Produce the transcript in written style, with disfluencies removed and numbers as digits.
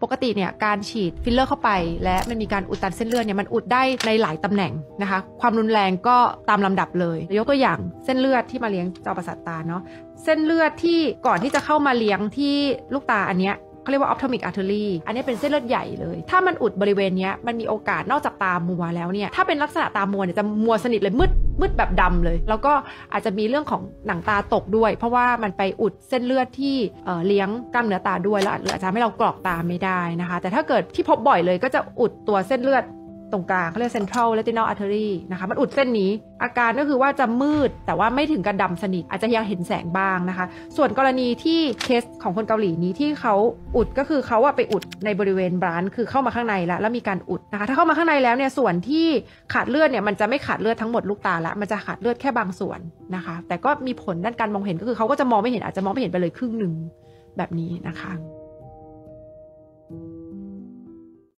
ปกติเนี่ยการฉีดฟิลเลอร์เข้าไปและมันมีการอุดตันเส้นเลือดเนี่ยมันอุดได้ในหลายตำแหน่งนะคะความรุนแรงก็ตามลำดับเลยยกตัวอย่างเส้นเลือดที่มาเลี้ยงจอประสาทตาเนาะเส้นเลือดที่ก่อนที่จะเข้ามาเลี้ยงที่ลูกตาอันเนี้ยเขาเรียกว่า ophthalmic artery อันนี้เป็นเส้นเลือดใหญ่เลยถ้ามันอุดบริเวณนี้มันมีโอกาสนอกจากตามัวแล้วเนี่ยถ้าเป็นลักษณะตามัวเนี่ยจะมัวสนิทเลยมืดแบบดำเลยแล้วก็อาจจะมีเรื่องของหนังตาตกด้วยเพราะว่ามันไปอุดเส้นเลือดที่เลี้ยงกล้ามเนื้อตาด้วยแล้วอาจจะทำให้เรากรอกตาไม่ได้นะคะแต่ถ้าเกิดที่พบบ่อยเลยก็จะอุดตัวเส้นเลือดตรงกลางเขาเรียก central retinal artery นะคะมันอุดเส้นนี้อาการก็คือว่าจะมืดแต่ว่าไม่ถึงกับดำสนิทอาจจะยังเห็นแสงบ้างนะคะส่วนกรณีที่เคสของคนเกาหลีนี้ที่เขาอุดก็คือเขาไปอุดในบริเวณบรานคือเข้ามาข้างในแล้วมีการอุดนะคะถ้าเข้ามาข้างในแล้วเนี่ยส่วนที่ขาดเลือดเนี่ยมันจะไม่ขาดเลือดทั้งหมดลูกตาละมันจะขาดเลือดแค่บางส่วนนะคะแต่ก็มีผลด้านการมองเห็นก็คือเขาก็จะมองไม่เห็นอาจจะมองไม่เห็นไปเลยครึ่งนึงแบบนี้นะคะ